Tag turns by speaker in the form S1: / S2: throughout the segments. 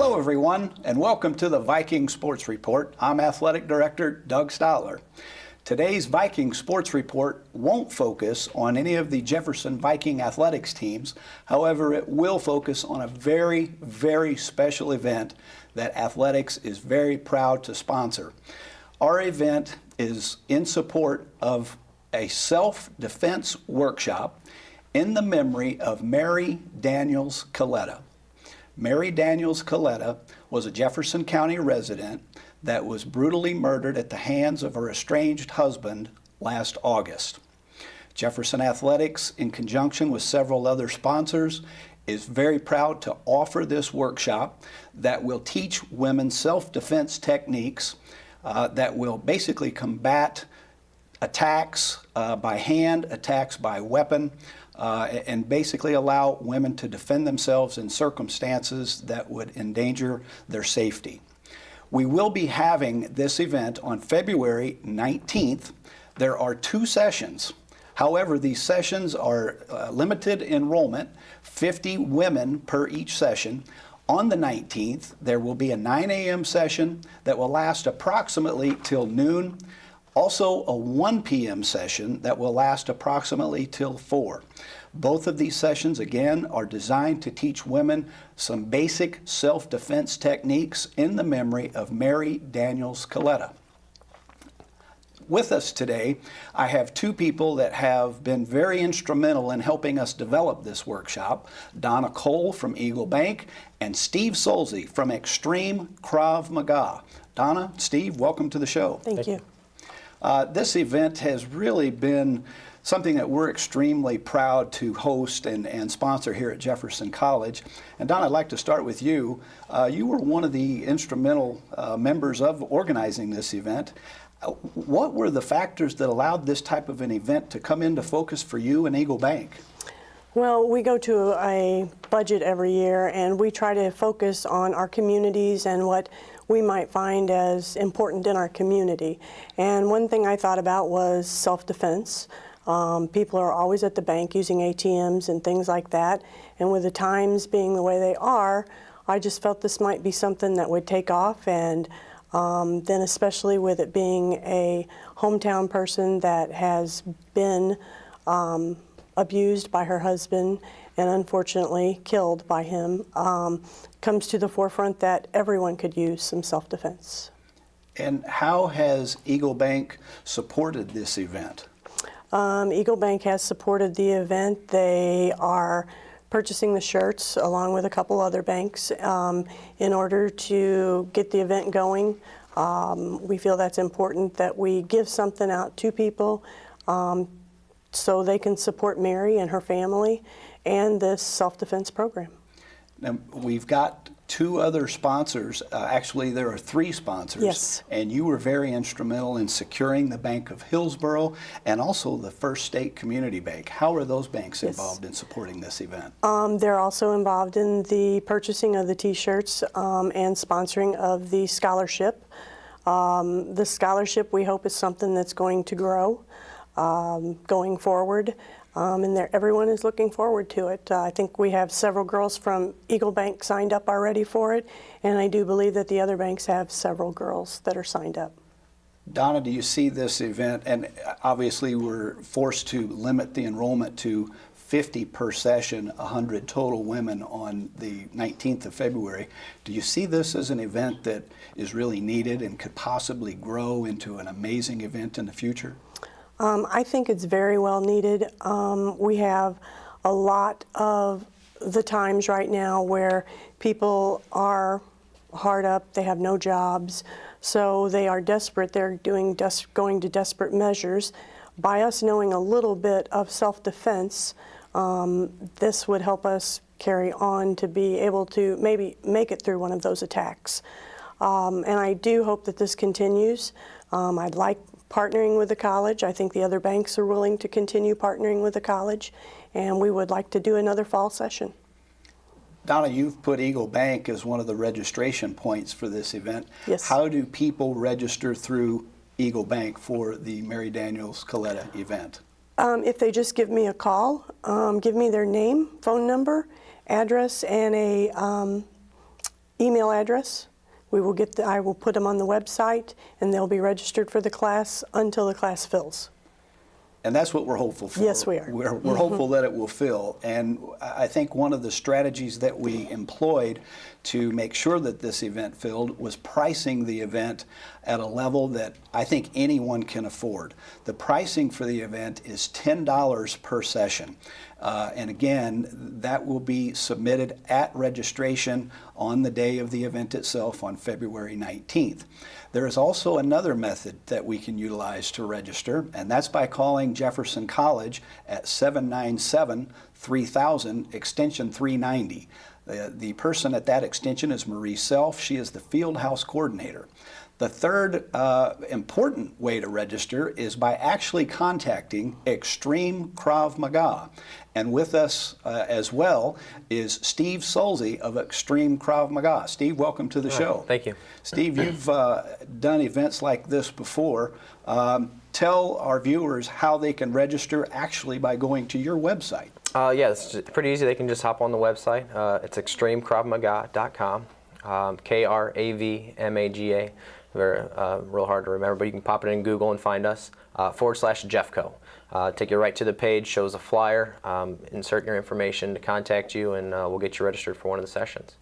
S1: Hello everyone, and welcome to the Viking Sports Report. I'm Athletic Director Doug Stahler. Today's Viking Sports Report won't focus on any of the Jefferson Viking athletics teams. However, it will focus on a very, very special event that athletics is very proud to sponsor. Our event is in support of a self-defense workshop in the memory of Mary Daniels Coletta. Mary Daniels Coletta was a Jefferson County resident that was brutally murdered at the hands of her estranged husband last August. Jefferson Athletics, in conjunction with several other sponsors, is very proud to offer this workshop that will teach women self-defense techniques that will basically combat attacks by hand, attacks by weapon, and basically allow women to defend themselves in circumstances that would endanger their safety. We will be having this event on February 19th. There are 2 sessions. However, these sessions are limited enrollment, 50 women per each session. On the 19th, there will be a 9 a.m. session that will last approximately till noon. Also, a 1 p.m. session that will last approximately till 4. Both of these sessions, again, are designed to teach women some basic self-defense techniques in the memory of Mary Daniels Coletta. With us today, I have 2 people that have been very instrumental in helping us develop this workshop, Donna Cole from Eagle Bank and Steve Solzy from Extreme Krav Maga. Donna, Steve, welcome to the show.
S2: Thank you.
S1: This event has really been something that we're extremely proud to host and sponsor here at Jefferson College. And Don, I'd like to start with you. You were one of the instrumental members of organizing this event. What were the factors that allowed this type of an event to come into focus for you and Eagle Bank?
S2: Well, we go to a budget every year, and we try to focus on our communities and what we might find as important in our community. And one thing I thought about was self-defense. People are always at the bank using ATMs and things like that. And with the times being the way they are, I just felt this might be something that would take off. And then especially with it being a hometown person that has been abused by her husband and unfortunately killed by him, comes to the forefront that everyone could use some self-defense.
S1: And how has Eagle Bank supported this event?
S2: Eagle Bank has supported the event. They are purchasing the shirts along with a couple other banks in order to get the event going. We feel that's important that we give something out to people so they can support Mary and her family and this self-defense program.
S1: Now, we've got 2 other sponsors. Actually, there are 3 sponsors.
S2: Yes.
S1: And you were very instrumental in securing the Bank of Hillsborough and also the First State Community Bank. How are those banks involved in supporting this event?
S2: They're also involved in the purchasing of the T-shirts and sponsoring of the scholarship. The scholarship, we hope, is something that's going to grow going forward. And everyone is looking forward to it. I think we have several girls from Eagle Bank signed up already for it, and I do believe that the other banks have several girls that are signed up.
S1: Donna, do you see this event, and obviously we're forced to limit the enrollment to 50 per session, 100 total women on the 19th of February. Do you see this as an event that is really needed and could possibly grow into an amazing event in the future?
S2: I think it's very well needed. We have a lot of the times right now where people are hard up, they have no jobs, so they are desperate. They're going to desperate measures. By us knowing a little bit of self-defense, this would help us carry on to be able to maybe make it through one of those attacks. And I do hope that this continues. I'd like partnering with the college. I think the other banks are willing to continue partnering with the college, and we would like to do another fall session.
S1: Donna, you've put Eagle Bank as one of the registration points for this event.
S2: Yes.
S1: How do people register through Eagle Bank for the Mary Daniels Coletta event?
S2: If they just give me a call, give me their name, phone number, address, and email address. I will put them on the website, and they'll be registered for the class until the class fills.
S1: And that's what we're hopeful for.
S2: Yes, we are.
S1: We're hopeful that it will fill. And I think one of the strategies that we employed to make sure that this event filled was pricing the event at a level that I think anyone can afford. The pricing for the event is $10 per session. And again, that will be submitted at registration on the day of the event itself on February 19th. There is also another method that we can utilize to register, and that's by calling Jefferson College at 797-3000, extension 390. The person at that extension is Marie Self. She is the field house coordinator. The third important way to register is by actually contacting Extreme Krav Maga. And with us as well is Steve Solzy of Extreme Krav Maga. Steve, welcome to the show.
S3: Thank you.
S1: Steve, you've done events like this before. Tell our viewers how they can register actually by going to your website.
S3: Yeah, it's pretty easy. They can just hop on the website. It's extremekravmaga.com, KRAVMAGA. Very real hard to remember, but you can pop it in Google and find us, /Jeffco. Take you right to the page, shows a flyer, insert your information to contact you, and we'll get you registered for one of the sessions.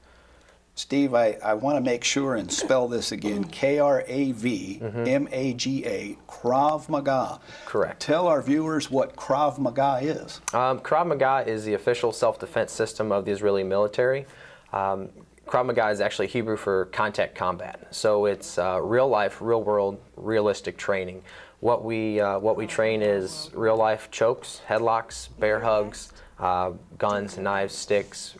S1: Steve, I want to make sure and spell this again, KRAVMAGA, Krav Maga.
S3: Correct.
S1: Tell our viewers what Krav Maga is.
S3: Krav Maga is the official self-defense system of the Israeli military. Krav Maga is actually Hebrew for contact combat. So it's real life, real world, realistic training. What we train is real life chokes, headlocks, bear hugs, guns, knives, sticks,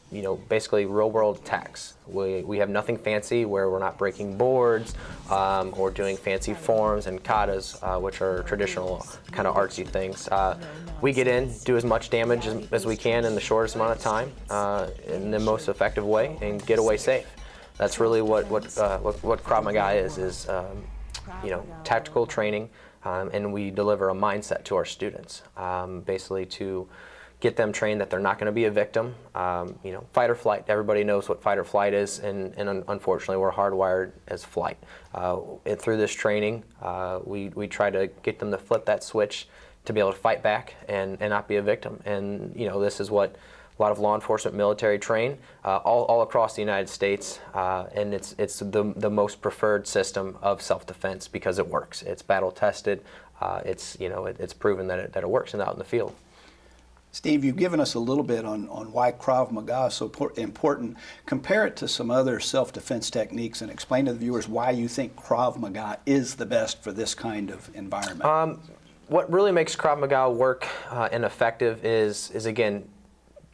S3: basically real world attacks. We have nothing fancy where we're not breaking boards or doing fancy forms and katas, which are traditional kind of artsy things. We get in, do as much damage as we can in the shortest amount of time in the most effective way and get away safe. That's really what Krav Maga is tactical training, and we deliver a mindset to our students, basically to get them trained that they're not going to be a victim. Fight or flight. Everybody knows what fight or flight is, and unfortunately, we're hardwired as flight. And through this training, we try to get them to flip that switch to be able to fight back and not be a victim. And this is what a lot of law enforcement, military train all across the United States, and it's the most preferred system of self-defense because it works. It's battle tested. It's proven that it works out in the field.
S1: Steve, you've given us a little bit on why Krav Maga is so important. Compare it to some other self-defense techniques and explain to the viewers why you think Krav Maga is the best for this kind of environment.
S3: What really makes Krav Maga work and effective is again,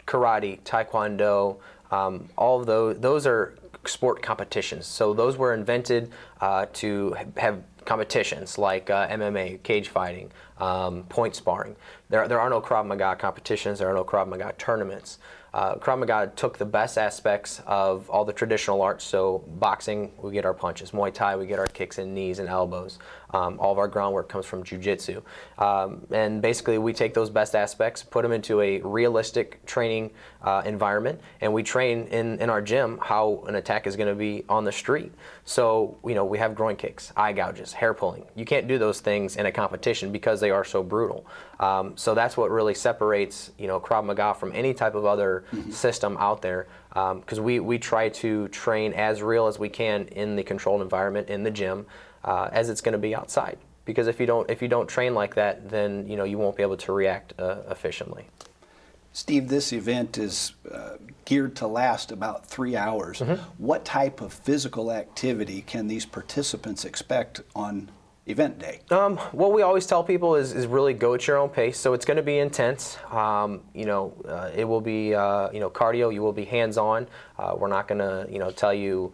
S3: karate, taekwondo, all of those are sport competitions. So those were invented to have competitions like MMA, cage fighting, point sparring. There are no Krav Maga competitions, there are no Krav Maga tournaments. Krav Maga took the best aspects of all the traditional arts. So boxing, we get our punches. Muay Thai, we get our kicks and knees and elbows. All of our groundwork comes from jiu-jitsu. And basically we take those best aspects, put them into a realistic training environment, and we train in our gym how an attack is going to be on the street. So, we have groin kicks, eye gouges, hair pulling. You can't do those things in a competition because they are so brutal. So that's what really separates, Krav Maga from any type of other system out there, because we try to train as real as we can in the controlled environment in the gym as it's going to be outside. Because if you don't train like that, then you won't be able to react efficiently.
S1: Steve, this event is geared to last about 3 hours. What type of physical activity can these participants expect on event day?
S3: What we always tell people is really go at your own pace. So it's going to be intense. It will be cardio. You will be hands-on. We're not going to tell you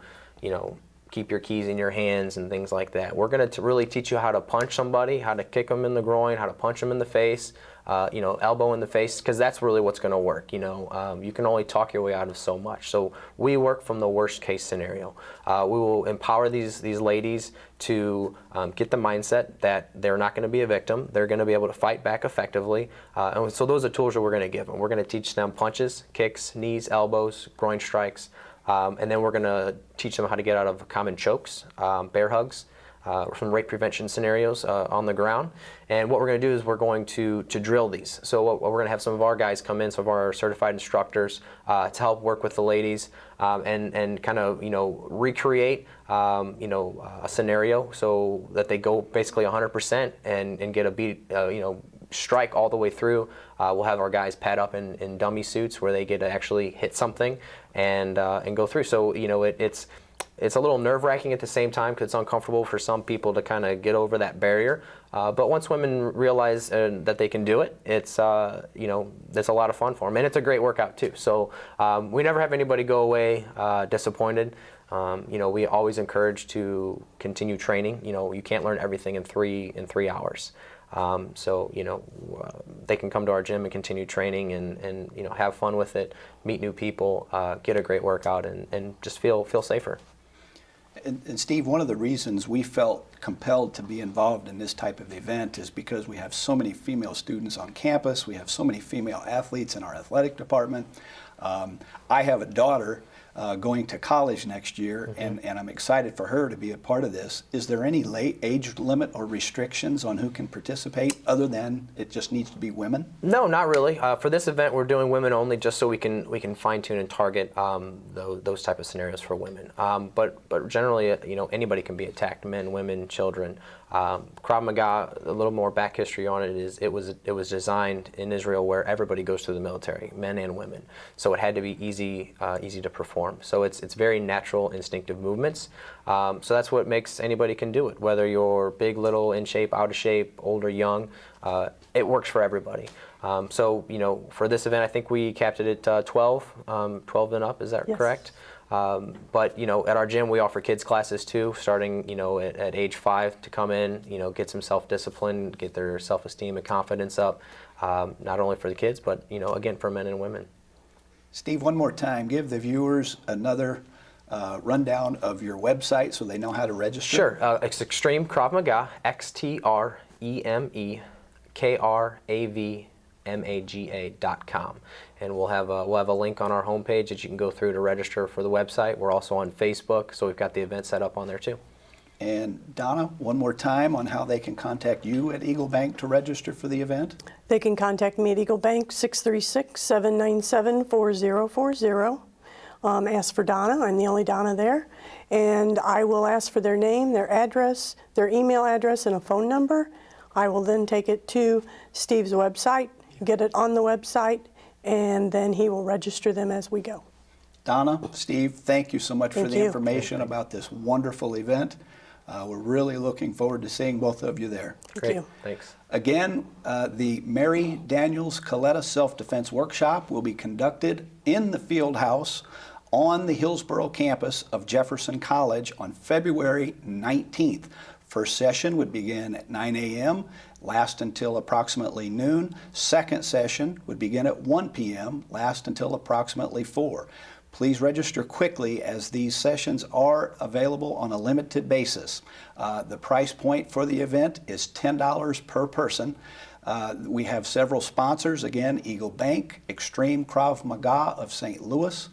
S3: keep your keys in your hands and things like that. We're going to really teach you how to punch somebody, how to kick them in the groin, how to punch them in the face, elbow in the face, because that's really what's going to work. You can only talk your way out of so much. So we work from the worst case scenario. We will empower these ladies to get the mindset that they're not going to be a victim. They're going to be able to fight back effectively. And so those are tools that we're going to give them. We're going to teach them punches, kicks, knees, elbows, groin strikes, And then we're going to teach them how to get out of common chokes, bear hugs, some rape prevention scenarios on the ground. And what we're going to do is we're going to drill these. So we're going to have some of our guys come in, some of our certified instructors, to help work with the ladies and kind of, recreate, a scenario so that they go basically 100% and get a beat, strike all the way through. We'll have our guys pad up in dummy suits where they get to actually hit something and go through. So, it's a little nerve-wracking at the same time because it's uncomfortable for some people to kind of get over that barrier. But once women realize that they can do it, it's a lot of fun for them, and it's a great workout too. So we never have anybody go away disappointed. We always encourage to continue training. You can't learn everything in three hours. They can come to our gym and continue training and have fun with it, meet new people, get a great workout, and just feel safer.
S1: And Steve, one of the reasons we felt compelled to be involved in this type of event is because we have so many female students on campus. We have so many female athletes in our athletic department. I have a daughter going to college next year, and I'm excited for her to be a part of this. Is there any age limit or restrictions on who can participate other than it just needs to be women?
S3: No, not really. For this event, we're doing women only just so we can fine-tune and target those type of scenarios for women. But generally, anybody can be attacked, men, women, children. Krav Maga, a little more back history on it is it was designed in Israel where everybody goes through the military, men and women. So it had to be easy to perform. So it's very natural, instinctive movements. So that's what makes anybody can do it. Whether you're big, little, in shape, out of shape, old or young, it works for everybody. For this event, I think we capped it at 12 and up. Is that correct? But at our gym we offer kids classes too, starting at age 5 to come in, get some self-discipline, get their self-esteem and confidence up, not only for the kids but again for men and women.
S1: Steve, one more time, give the viewers another rundown of your website so they know how to register.
S3: Sure, it's Extreme Krav Maga, XTREMEKRAVMAGA.com. And we'll have a link on our homepage that you can go through to register for the website. We're also on Facebook, so we've got the event set up on there too.
S1: And Donna, one more time on how they can contact you at Eagle Bank to register for the event.
S2: They can contact me at Eagle Bank, 636-797-4040. Ask for Donna. I'm the only Donna there. And I will ask for their name, their address, their email address, and a phone number. I will then take it to Steve's website, get it on the website, and then he will register them as we go.
S1: Donna, Steve, thank you so much for the information about this wonderful event. We're really looking forward to seeing both of you there.
S2: Thank you.
S3: Thanks.
S1: Again, the Mary Daniels Coletta Self-Defense Workshop will be conducted in the field house on the Hillsborough campus of Jefferson College on February 19th. First session would begin at 9 a.m., last until approximately noon. Second session would begin at 1 p.m., last until approximately 4. Please register quickly as these sessions are available on a limited basis. The price point for the event is $10 per person. We have several sponsors, again, Eagle Bank, Extreme Krav Maga of St. Louis,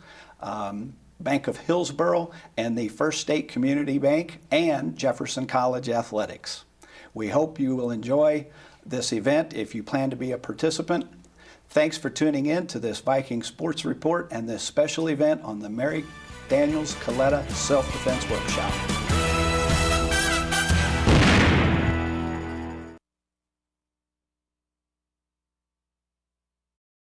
S1: Bank of Hillsborough, and the First State Community Bank, and Jefferson College Athletics. We hope you will enjoy this event if you plan to be a participant. Thanks for tuning in to this Viking Sports Report and this special event on the Mary Daniels Coletta Self-Defense Workshop.